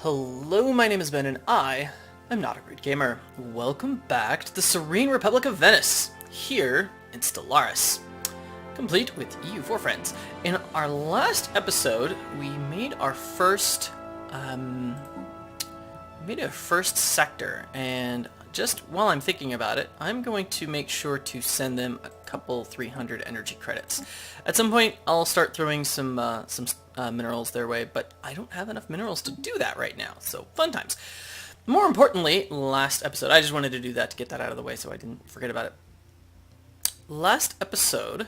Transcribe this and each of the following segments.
Hello, my name is Ben and I am Notagreatgamer. Welcome back to the Serene Republic of Venice, here in Stellaris, complete with EU4 friends. In our last episode, we made our first, sector, and just while I'm thinking about it, I'm going to make sure to send them a couple 300 energy credits. At some point, I'll start throwing some minerals their way, but I don't have enough minerals to do that right now, so fun times. More importantly, last episode, I just wanted to do that to get that out of the way so I didn't forget about it. Last episode,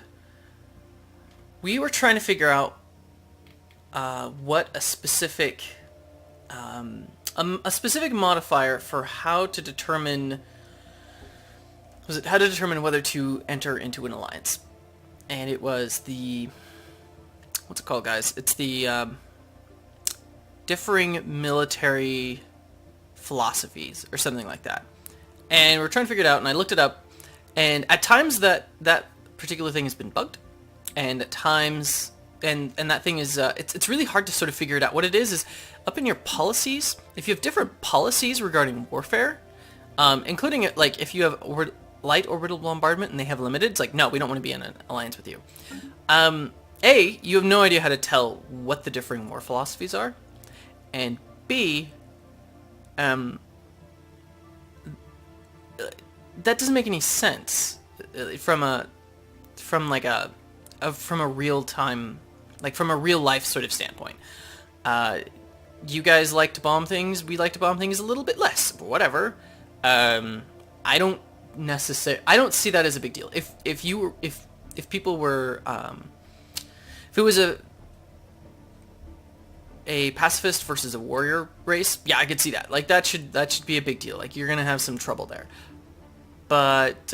we were trying to figure out what a specific modifier for how to determine whether to enter into an alliance, and it was the what's it called, guys? It's the differing military philosophies or something like that. And we're trying to figure it out, and I looked it up, and at times that particular thing has been bugged, and at times and that thing is it's really hard to sort of figure it out. What it is up in your policies, if you have different policies regarding warfare, including it, like if you have light orbital bombardment and they have limited, it's like, no, we don't want to be in an alliance with you. A, you have no idea how to tell what the differing war philosophies are, and B, that doesn't make any sense from a real time, like from a real life sort of standpoint. You guys like to bomb things, we like to bomb things a little bit less, but whatever. I don't see that as a big deal. If people were, if it was a pacifist versus a warrior race, yeah, I could see that. Like that should be a big deal. Like you're gonna have some trouble there. But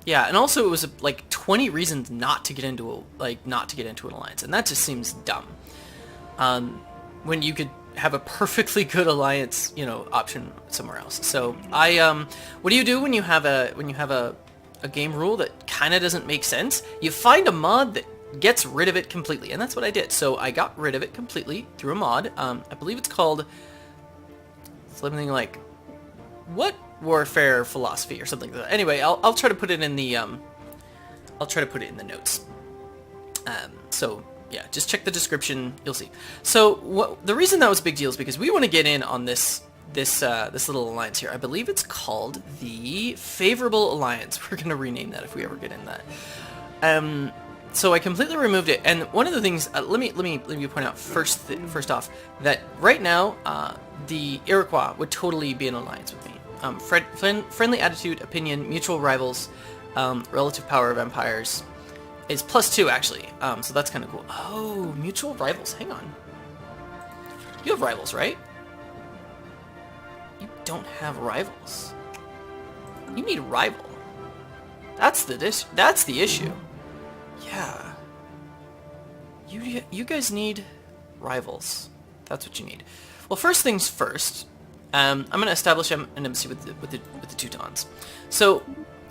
yeah, and also it was like 20 reasons not to get into an alliance, and that just seems dumb. When you could have a perfectly good alliance, option somewhere else. So what do you do when you have a game rule that kind of doesn't make sense? You find a mod that gets rid of it completely, and that's what I did. So I got rid of it completely through a mod. I believe it's called something like what warfare philosophy or something like that. Anyway, I'll try to put it in the notes. So yeah, just check the description, you'll see. So the reason that was a big deal is because we want to get in on this little alliance here. I believe it's called the Favorable Alliance. We're going to rename that if we ever get in that. So I completely removed it, and one of the things, let me point out first off that right now the Iroquois would totally be in alliance with me. Friendly attitude, opinion, mutual rivals, relative power of empires is +2 actually. So that's kind of cool. Oh, mutual rivals. Hang on. You have rivals, right? You don't have rivals. You need a rival. That's the issue. Yeah. You guys need rivals. That's what you need. Well, first things first. I'm going to establish an embassy with the Teutons. So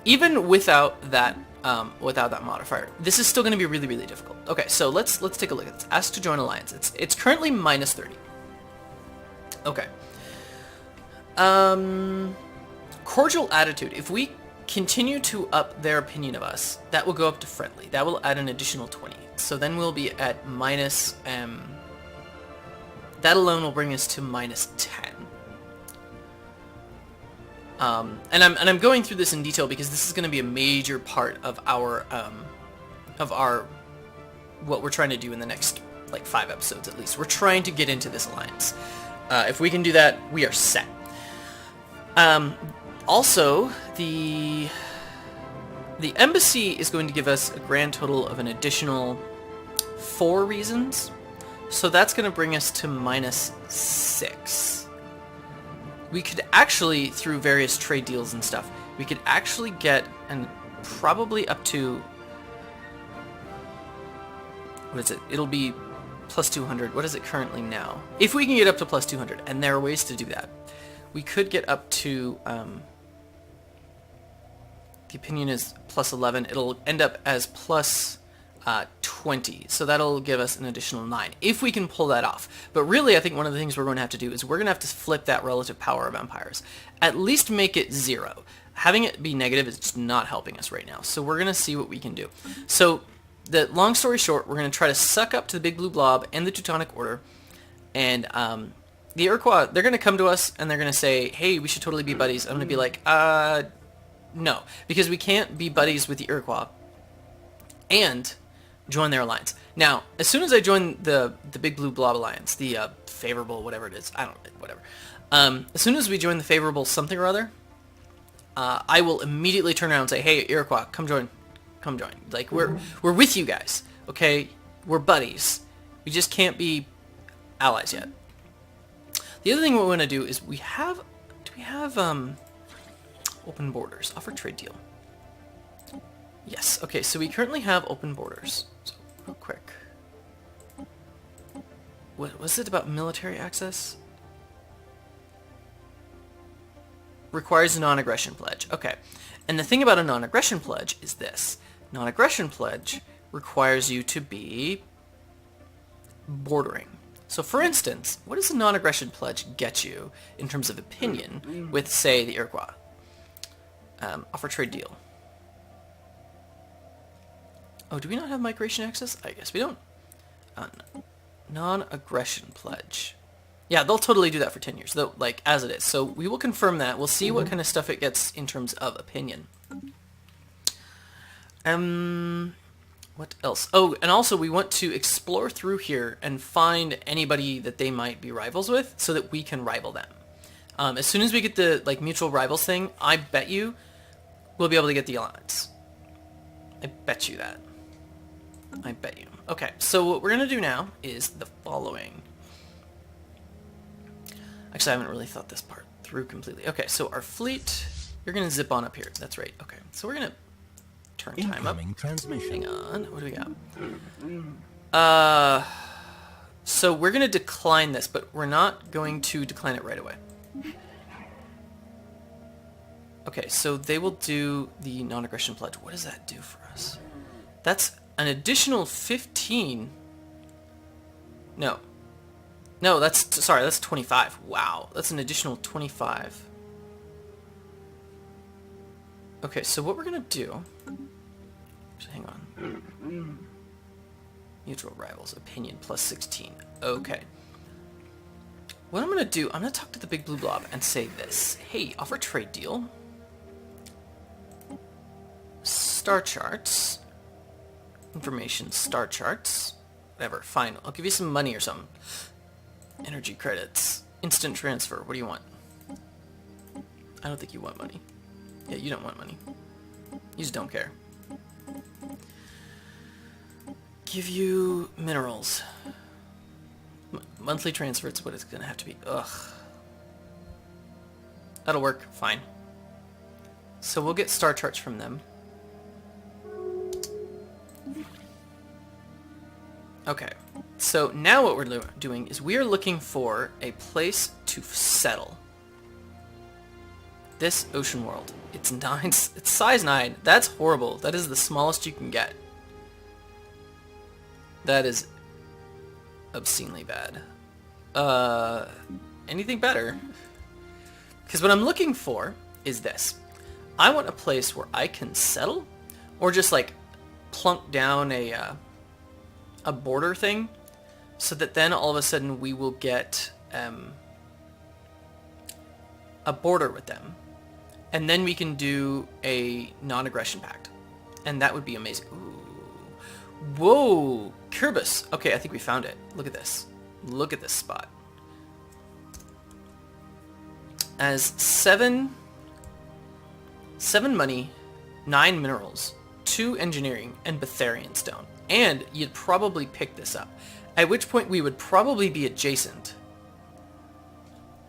even without that modifier, this is still going to be really, really difficult. Okay, so let's take a look at this. Ask to join alliance. It's currently -30. Okay. Cordial attitude. If we continue to up their opinion of us, that will go up to friendly. That will add an additional 20. So then we'll be at minus. That alone will bring us to -10. And I'm going through this in detail because this is going to be a major part of our what we're trying to do in the next like 5 episodes at least. We're trying to get into this alliance. If we can do that, we are set. Also, the embassy is going to give us a grand total of an additional 4 reasons. So that's going to bring us to -6. We could actually, through various trade deals and stuff, we could actually get, and probably up to, what is it? It'll be +200. What is it currently now? If we can get up to +200, and there are ways to do that, we could get up to, the opinion is +11. It'll end up as +20 20. So that'll give us an additional 9, if we can pull that off. But really, I think one of the things we're going to have to do is we're going to have to flip that relative power of empires. At least make it 0. Having it be negative is just not helping us right now. So we're going to see what we can do. So the long story short, we're going to try to suck up to the Big Blue Blob and the Teutonic Order. And the Iroquois, they're going to come to us and they're going to say, hey, we should totally be buddies. I'm going to be like, no. Because we can't be buddies with the Iroquois and join their alliance. Now, as soon as I join the Big Blue Blob alliance, the favorable, whatever it is, I don't know, whatever. As soon as we join the favorable something or other, I will immediately turn around and say, hey, Iroquois, come join. Come join. Like, we're with you guys, okay? We're buddies. We just can't be allies yet. The other thing we want to do is do we have open borders? Offer trade deal. Yes, okay, so we currently have open borders. So, real quick. What was it about military access? Requires a non-aggression pledge. Okay. And the thing about a non-aggression pledge is this. Non-aggression pledge requires you to be bordering. So for instance, what does a non-aggression pledge get you in terms of opinion with, say, the Iroquois? Offer trade deal. Oh, do we not have migration access? I guess we don't. Non-aggression pledge. Yeah, they'll totally do that for 10 years, though, like, as it is. So we will confirm that. We'll see what kind of stuff it gets in terms of opinion. What else? Oh, and also we want to explore through here and find anybody that they might be rivals with so that we can rival them. As soon as we get the, like, mutual rivals thing, I bet you we'll be able to get the alliance. I bet you that. I bet you. Okay, so what we're going to do now is the following. Actually, I haven't really thought this part through completely. Okay, so our fleet, you're going to zip on up here. That's right. Okay, so we're going to turn time up. Hang on. What do we got? So we're going to decline this, but we're not going to decline it right away. Okay, so they will do the non-aggression pledge. What does that do for us? That's an additional 15. No, sorry, that's 25. Wow, that's an additional 25. Okay, so what we're going to do... Hang on. Mutual rivals, opinion, plus 16. Okay. What I'm going to do, I'm going to talk to the Big Blue Blob and say this. Hey, offer trade deal. Star charts. Information, star charts. Whatever, fine. I'll give you some money or something. Energy credits. Instant transfer. What do you want? I don't think you want money. Yeah, you don't want money. You just don't care. Give you minerals. Monthly transfer, it's what it's going to have to be. Ugh. That'll work. Fine. So we'll get star charts from them. Okay. So now what we're doing is we are looking for a place to settle. This ocean world. It's 9. It's size 9. That's horrible. That is the smallest you can get. That is obscenely bad. Anything better? Because what I'm looking for is this. I want a place where I can settle, or just like plunk down a border thing, so that then all of a sudden we will get a border with them. And then we can do a non-aggression pact. And that would be amazing. Ooh. Whoa! Kirbis! Okay, I think we found it. Look at this. Look at this spot. As 7 money, 9 minerals, 2 engineering, and Betharian stone. And you'd probably pick this up. At which point we would probably be adjacent.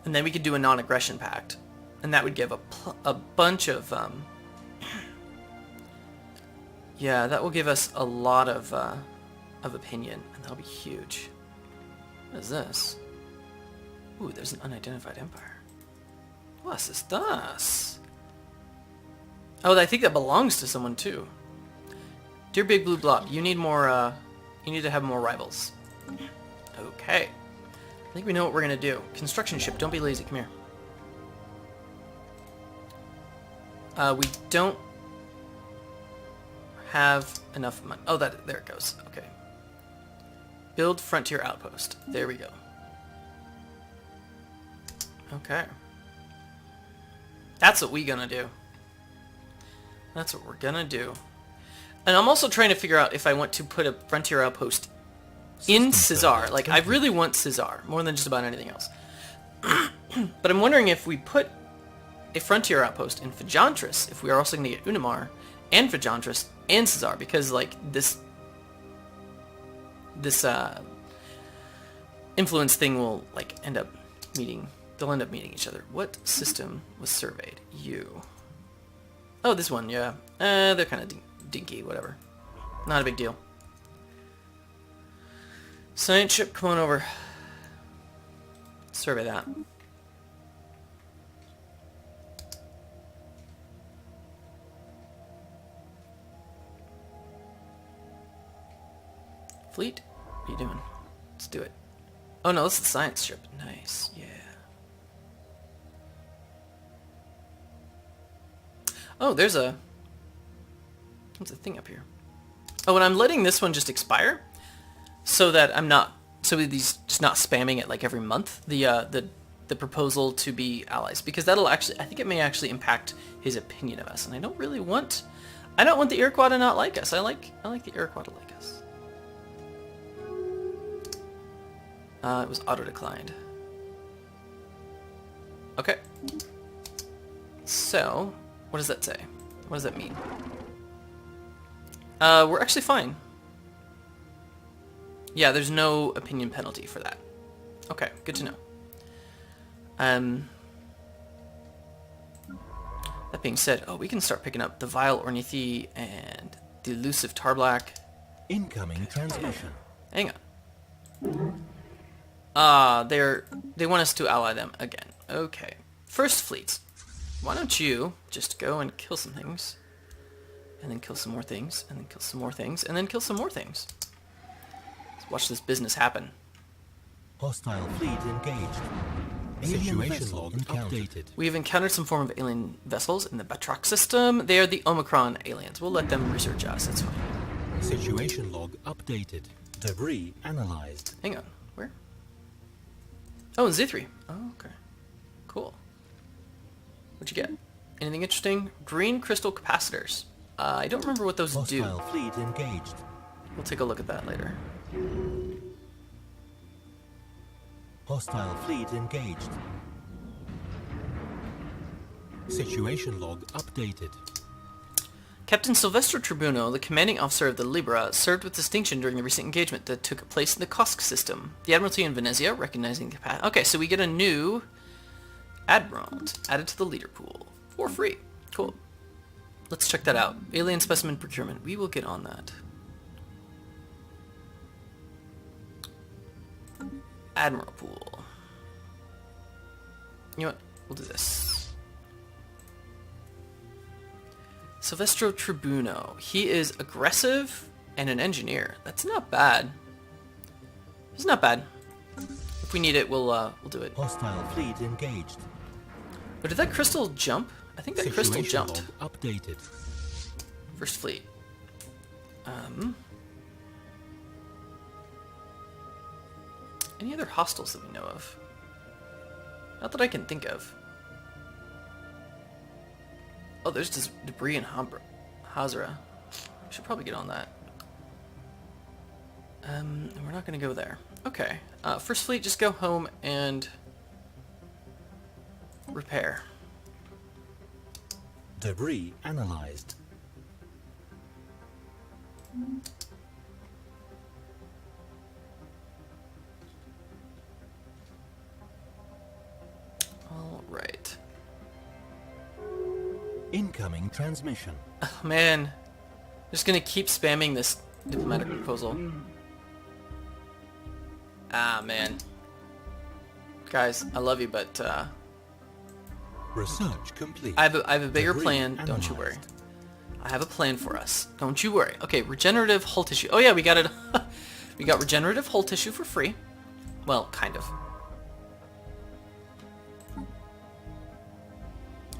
And then we could do a non-aggression pact. And that would give a bunch of... yeah, that will give us a lot of opinion. And that'll be huge. What is this? Ooh, there's an unidentified empire. What is this? Oh, I think that belongs to someone too. Dear Big Blue Blob, you need more You need to have more rivals. Okay. I think we know what we're gonna do. Construction ship, don't be lazy, come here. We don't have enough money. Oh, there it goes. Okay. Build frontier outpost. There we go. Okay. That's what we gonna do. That's what we're gonna do. And I'm also trying to figure out if I want to put a frontier outpost in Caesar. Like, I really want Caesar more than just about anything else. But I'm wondering if we put a frontier outpost in Phagantris, if we are also going to get Unimar and Phagantris and Caesar, because like this influence thing will like end up meeting. They'll end up meeting each other. What system was surveyed? You. Oh, this one. Yeah. They're kind of dinky. Whatever. Not a big deal. Science ship, come on over. Survey that. Fleet? What are you doing? Let's do it. Oh no, this is the science ship. Nice, yeah. Oh, there's a thing up here. Oh, and I'm letting this one just expire so that I'm not, so he's just not spamming it like every month, the proposal to be allies, because that'll actually, I think it may actually impact his opinion of us, and I don't want the Iroquois to not like us. I like the Iroquois to like us. It was auto-declined. Okay. So, what does that say? What does that mean? We're actually fine. Yeah, there's no opinion penalty for that. Okay, good to know. That being said, oh, we can start picking up the Vile Ornithy and the Elusive Tarblack. Incoming transmission. Hang on. They want us to ally them again. Okay. First fleets. Why don't you just go and kill some things, and then kill some more things, and then kill some more things, and then kill some more things. Let's watch this business happen. Hostile fleet engaged. Situation log updated. We have encountered some form of alien vessels in the Batroc system. They are the Omicron aliens. We'll let them research us. It's fine. Situation log updated. Debris analyzed. Hang on. Where? Oh, in Z3. Oh, okay. Cool. What'd you get? Anything interesting? Green crystal capacitors. I don't remember what those do. Hostile fleet engaged. We'll take a look at that later. Hostile fleet engaged. Situation log updated. Captain Silvestro Tribuno, the commanding officer of the Libra, served with distinction during the recent engagement that took place in the Kosk system. The Admiralty in Venezia, recognizing the capacity... Okay, so we get a new Admiral added to the leader pool. For free. Cool. Let's check that out. Alien specimen procurement. We will get on that. Admiral pool. You know what? We'll do this. Silvestro Tribuno. He is aggressive and an engineer. That's not bad. It's not bad. If we need it, we'll do it. Hostile fleet engaged. But did that crystal jump? I think that crystal jumped. Log updated. First fleet. Any other hostiles that we know of? Not that I can think of. Oh, there's this debris in Hazra. We should probably get on that. We're not going to go there. Okay. First fleet, just go home and repair. Debris analyzed. All right. Incoming transmission. Oh, man. Just gonna keep spamming this diplomatic proposal. Ah, man. Guys, I love you, but Research complete. I have a bigger Debris plan. analyzed. Don't you worry. I have a plan for us. Don't you worry. Okay, regenerative hull tissue. Oh yeah, we got it. We got regenerative hull tissue for free. Well, kind of.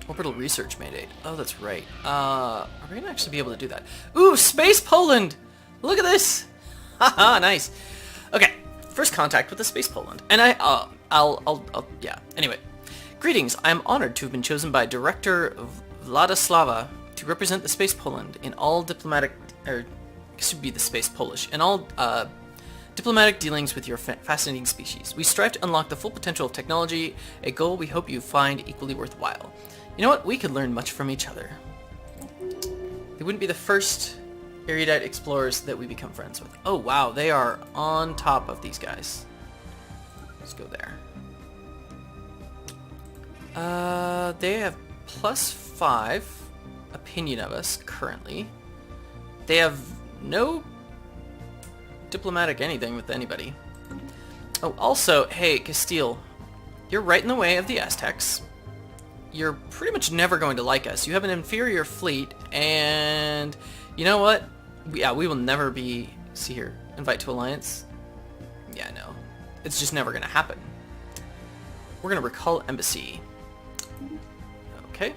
Orbital research mandate. Oh, that's right. Are we gonna actually be able to do that? Ooh, Space Poland! Look at this! Haha, nice. Okay, first contact with the Space Poland. And yeah. Anyway. Greetings, I am honored to have been chosen by Director Vladislava to represent the Space Poland in all diplomatic, or it should be the Space Polish, in all diplomatic dealings with your fascinating species. We strive to unlock the full potential of technology, a goal we hope you find equally worthwhile. You know what? We could learn much from each other. They wouldn't be the first erudite explorers that we become friends with. Oh wow, they are on top of these guys. Let's go there. They have +5 opinion of us currently. They have no diplomatic anything with anybody. Oh, also, hey, Castile, you're right in the way of the Aztecs. You're pretty much never going to like us. You have an inferior fleet, and you know what? Yeah, we will never be... See here. Invite to alliance? Yeah, no. It's just never going to happen. We're going to recall embassy. Okay.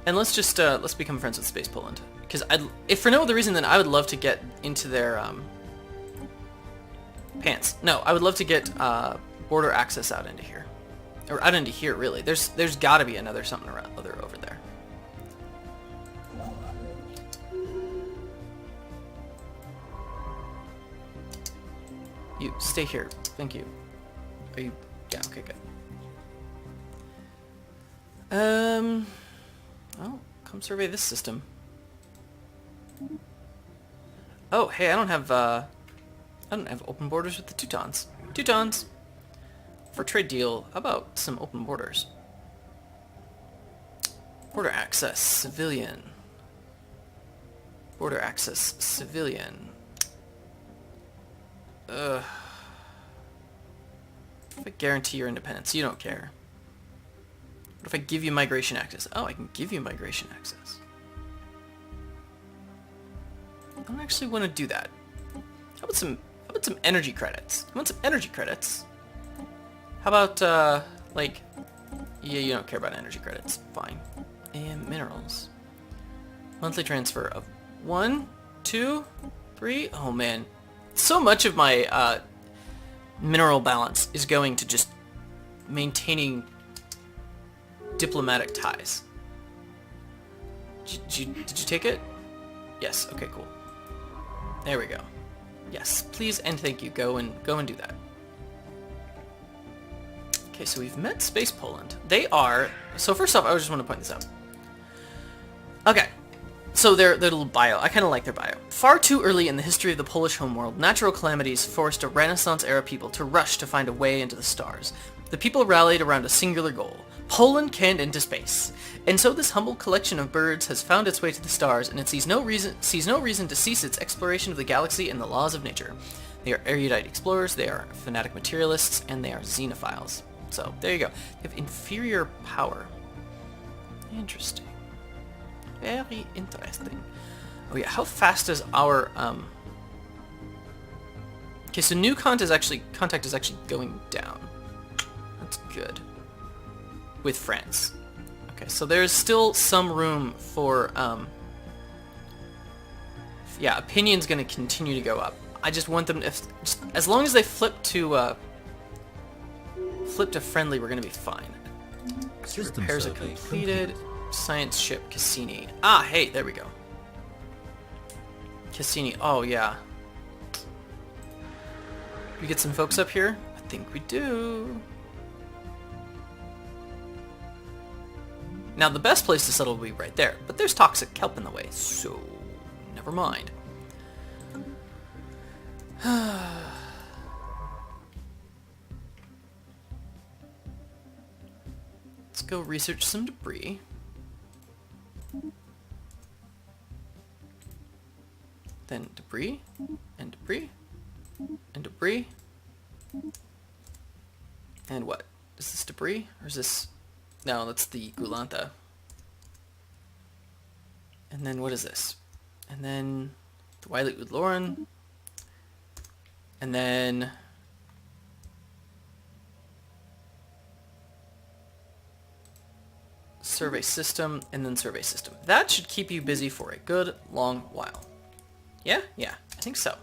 And let's just, let's become friends with Space Poland. Because if for no other reason, then I would love to get into their, pants. No, I would love to get, border access out into here. Or out into here, really. There's got to be another something around over there. You stay here. Thank you. Are you? Yeah. Okay. Good. Well, come survey this system. Oh, hey, I don't have open borders with the Teutons. Teutons. For trade deal, how about some open borders? Border access, civilian. Border access, civilian. Ugh. If I guarantee your independence, you don't care. What if I give you migration access? Oh, I can give you migration access. I don't actually want to do that. How about some energy credits? You want some energy credits? How about, like, yeah, you don't care about energy credits. Fine. And minerals. Monthly transfer of 1, 2, 3. Oh, man. So much of my, mineral balance is going to just maintaining diplomatic ties. Did you take it? Yes. Okay, cool. There we go. Yes. Please and thank you. Go and do that. Okay, so we've met Space Poland. They are... So first off, I just want to point this out. Okay. So their little bio, I kind of like their bio. Far too early in the history of the Polish homeworld, natural calamities forced a Renaissance-era people to rush to find a way into the stars. The people rallied around a singular goal. Poland canned into space. And so this humble collection of birds has found its way to the stars, and it sees no reason to cease its exploration of the galaxy and the laws of nature. They are erudite explorers, they are fanatic materialists, and they are xenophiles. So, there you go. They have inferior power. Interesting. Very interesting. Oh yeah, how fast is our, Okay, so new contact is actually going down. That's good. With France. Okay, so there's still some room for, yeah, opinion's gonna continue to go up. I just want them to, just, as long as they flip to friendly, we're gonna be fine. System Repairs are survey completed. complete. Science ship Cassini. Ah, hey, there we go. Cassini. Oh, yeah. We get some folks up here? I think we do. Now, the best place to settle will be right there, but there's toxic kelp in the way, so never mind. Let's go research some debris. Then debris, and debris, and debris. And what? Is this debris? Or is this... No, that's the Gulanta. And then what is this? And then the Wily Udloran. And then survey system, and then survey system. That should keep you busy for a good long while. Yeah, I think so.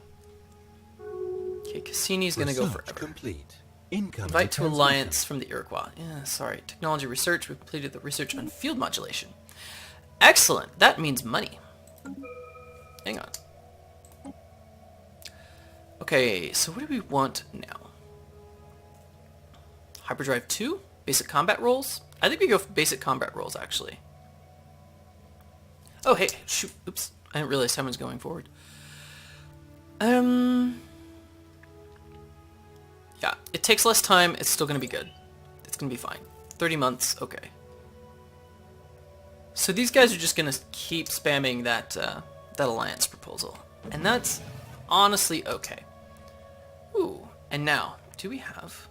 Okay, Cassini's gonna go forever. Complete. Incoming Invite to transmission. alliance from the Iroquois. Yeah, sorry. Technology research. We completed the research on field modulation. Excellent. That means money. Hang on. Okay, so what do we want now? Hyperdrive 2? Basic combat roles? I think we go for basic combat roles, actually. Oh, hey, shoot. Oops. I didn't realize time was going forward. Yeah, it takes less time. It's still going to be good. It's going to be fine. 30 months. Okay. So these guys are just going to keep spamming that, that alliance proposal. And that's honestly okay. Ooh. And now, do we have...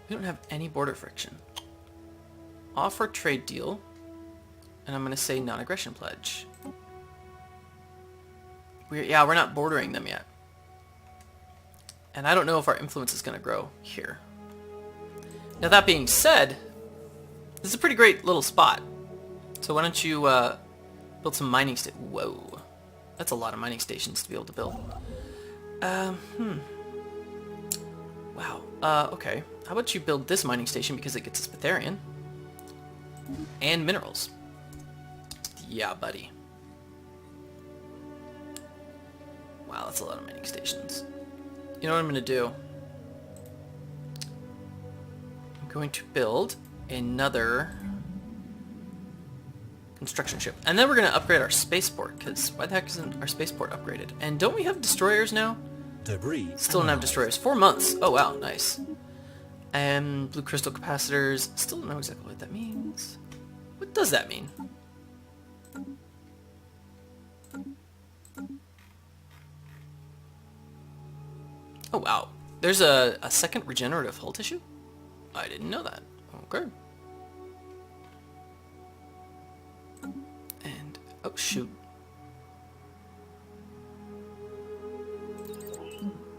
We don't have any border friction. Offer trade deal. And I'm going to say non-aggression pledge. We're not bordering them yet. And I don't know if our influence is going to grow here. Now that being said, this is a pretty great little spot. So why don't you build some mining stations? Whoa. That's a lot of mining stations to be able to build. Wow. Okay. How about you build this mining station because it gets us Betharian. And minerals. Yeah, buddy. Wow, that's a lot of mining stations. You know what I'm going to do? I'm going to build another construction ship. And then we're going to upgrade our spaceport, because why the heck isn't our spaceport upgraded? And don't we have destroyers now? Debris. Still don't have destroyers. 4 months. Oh, wow, nice. And blue crystal capacitors. Still don't know exactly what that means. What does that mean? Oh, wow. There's a second regenerative hull tissue? I didn't know that. Okay. And, oh, shoot.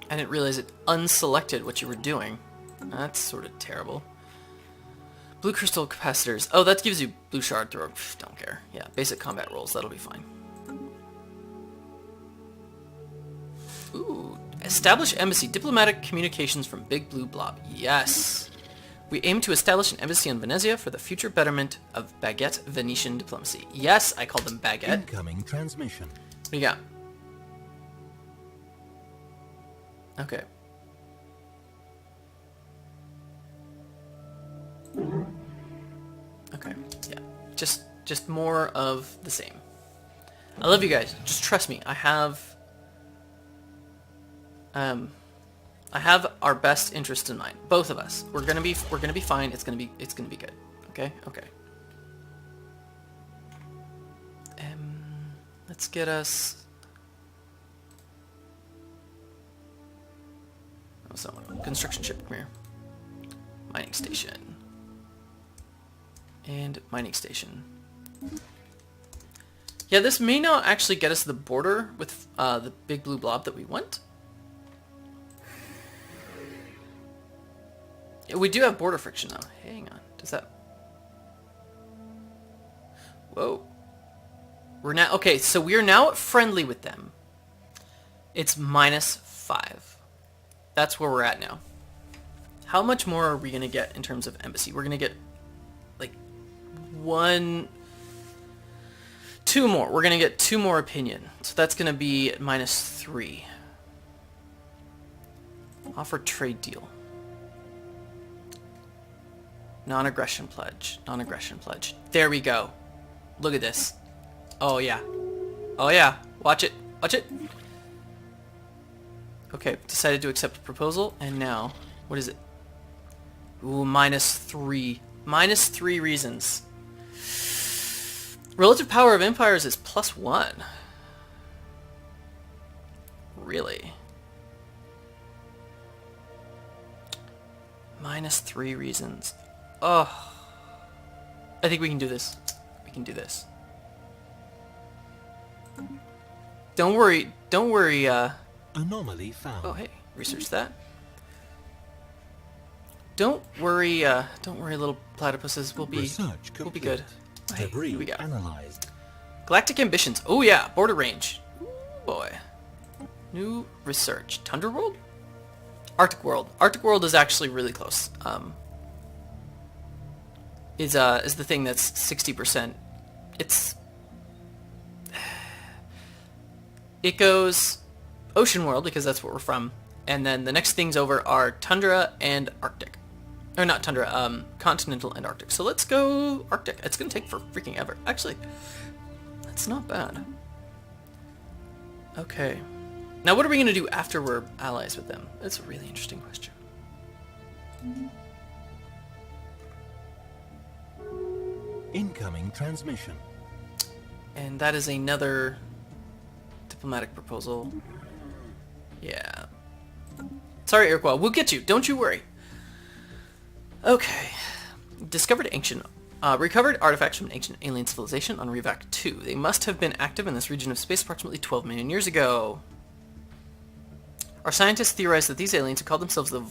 I didn't realize it unselected what you were doing. That's sort of terrible. Blue crystal capacitors. Oh, that gives you blue shard thrower. Pff, don't care. Yeah, basic combat rolls. That'll be fine. Ooh. Establish embassy. Diplomatic communications from Big Blue Blob. Yes. We aim to establish an embassy on Venezia for the future betterment of baguette Venetian diplomacy. Yes, I called them baguette. Incoming transmission. What do you got? Okay. Okay, yeah. Just more of the same. I love you guys. Just trust me. I have our best interest in mind. Both of us. We're gonna be fine. It's gonna be good. Okay? Okay. Let's get us... Oh, so construction ship, come here. Mining station. And mining station. Yeah, this may not actually get us the border with the Big Blue Blob that we want. Yeah, we do have border friction though. Hang on. Does that... Whoa. We're now... Okay, so we are now friendly with them. It's -5. That's where we're at now. How much more are we going to get in terms of embassy? We're going to get, like, 2 more. We're going to get 2 more opinion. So that's going to be at -3. Offer trade deal. Non-aggression pledge. Non-aggression pledge. There we go. Look at this. Oh, yeah. Oh, yeah. Watch it. Watch it. Okay, decided to accept the proposal, and now, what is it? Ooh, -3. -3 reasons. Relative power of empires is +1. Really? -3 reasons. Oh. I think we can do this. We can do this. Don't worry. Don't worry. Anomaly found. Oh, hey, research that. Don't worry, little platypuses. We'll be Research good. Oh, hey, Debris here we go. analyzed. Galactic ambitions. Oh yeah, border range. Ooh, boy. New research. Tundra world? Arctic world. Arctic world is actually really close. Is the thing that's 60%. It goes ocean world because that's where we're from, and then the next things over are tundra and Arctic. Or not tundra, continental and Arctic. So let's go Arctic. It's gonna take for freaking ever. Actually, that's not bad. Okay. Now what are we gonna do after we're allies with them? That's a really interesting question. Incoming transmission. And that is another diplomatic proposal. Yeah. Sorry, Iroquois. We'll get you. Don't you worry. Okay. Discovered ancient... recovered artifacts from an ancient alien civilization on Revac 2. They must have been active in this region of space approximately 12 million years ago. Our scientists theorize that these aliens, who call themselves the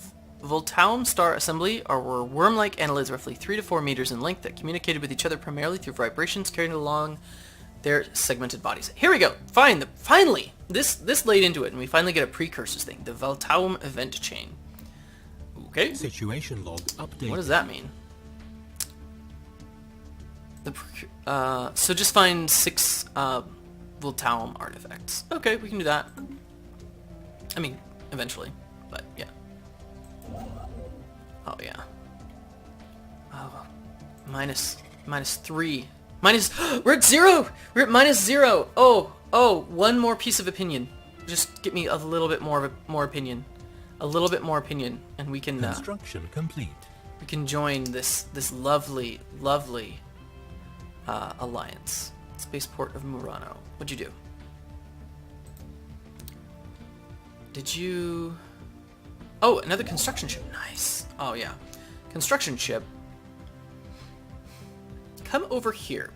Voltaum Star Assembly, were worm-like annelids roughly 3 to 4 meters in length that communicated with each other primarily through vibrations carried along their segmented bodies. Here we go. Fine. Finally! This laid into it, and we finally get a precursors thing. The Voltaum event chain. Okay. Situation log updated. What does that mean? So just find 6 Voltaum artifacts. Okay, we can do that. I mean, eventually. But, yeah. Oh, yeah. Oh, minus 3. We're at 0! We're at -0! Oh, one more piece of opinion. Just get me a little bit more opinion. A little bit more opinion, and we can... Construction complete. We can join this lovely alliance. Spaceport of Murano. What'd you do? Did you... Oh, another construction ship. Nice. Oh, yeah. Construction ship. Come over here.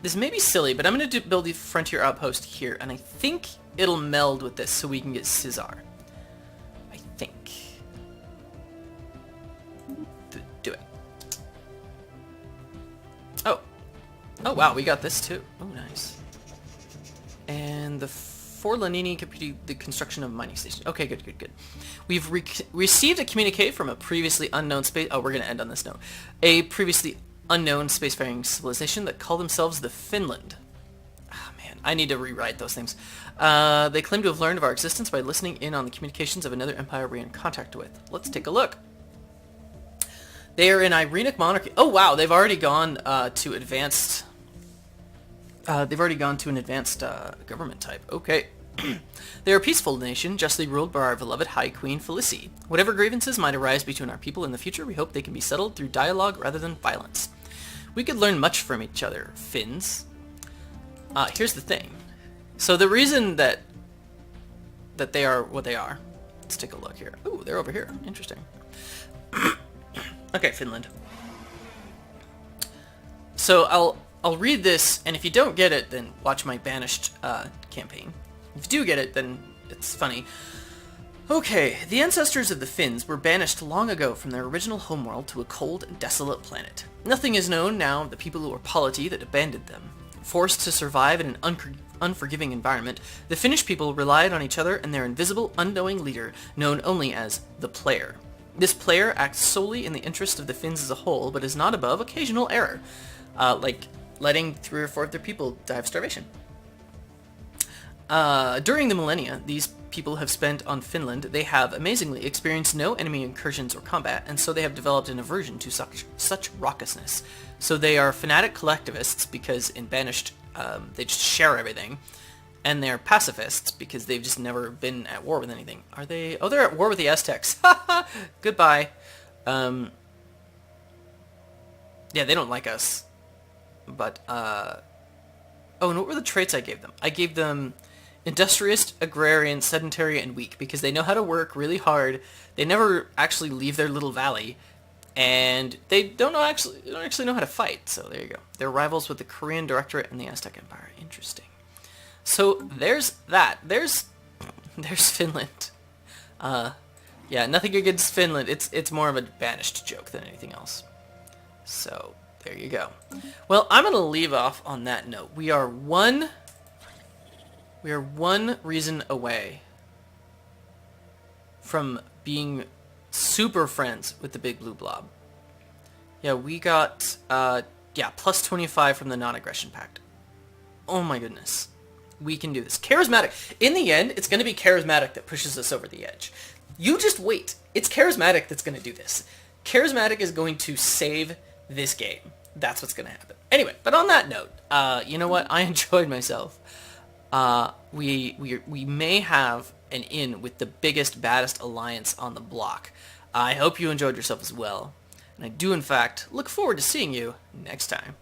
This may be silly, but I'm going to build the frontier outpost here, and I think it'll meld with this so we can get Caesar. I think. Do it. Oh. Oh, wow, we got this too. Oh, nice. And the Forlanini completed the construction of mining station. Okay, good. We've received a communique from a previously unknown space... Oh, we're going to end on this note. A previously unknown spacefaring civilization that call themselves the Finland. Ah, man, I need to rewrite those things. They claim to have learned of our existence by listening in on the communications of another empire we're in contact with. Let's take a look. They are an Irenic monarchy. Oh, wow, they've already gone to advanced... they've already gone to an advanced government type. Okay. They are a peaceful nation, justly ruled by our beloved High Queen Felicie. Whatever grievances might arise between our people in the future, we hope they can be settled through dialogue rather than violence. We could learn much from each other, Finns. Here's the thing. So the reason that they are what they are... Let's take a look here. Ooh, they're over here. Interesting. Okay, Finland. So I'll read this, and if you don't get it, then watch my Banished campaign. If you do get it, then it's funny. Okay, the ancestors of the Finns were banished long ago from their original homeworld to a cold and desolate planet. Nothing is known now of the people or polity that abandoned them. Forced to survive in an unforgiving environment, the Finnish people relied on each other and their invisible, unknowing leader, known only as the Player. This Player acts solely in the interest of the Finns as a whole, but is not above occasional error, like letting 3 or 4 of their people die of starvation. During the millennia these people have spent on Finland, they have amazingly experienced no enemy incursions or combat, and so they have developed an aversion to such raucousness. So they are fanatic collectivists because in Banished they just share everything, and they're pacifists because they've just never been at war with anything. Are they? Oh, they're at war with the Aztecs. Goodbye. Yeah, they don't like us. But, oh, and what were the traits I gave them? I gave them industrious, agrarian, sedentary, and weak, because they know how to work really hard. They never actually leave their little valley, and they don't actually know how to fight. So there you go. They're rivals with the Korean Directorate and the Aztec Empire. Interesting. So there's that. There's Finland. Yeah, nothing against Finland. It's more of a banished joke than anything else. So there you go. Well, I'm gonna leave off on that note. We are one reason away from being super friends with the Big Blue Blob. Yeah, we got plus 25 from the non-aggression pact. Oh my goodness. We can do this. Charismatic. In the end, it's going to be Charismatic that pushes us over the edge. You just wait. It's Charismatic that's going to do this. Charismatic is going to save this game. That's what's going to happen. Anyway, but on that note, you know what? I enjoyed myself. We may have an in with the biggest, baddest alliance on the block. I hope you enjoyed yourself as well. And I do, in fact, look forward to seeing you next time.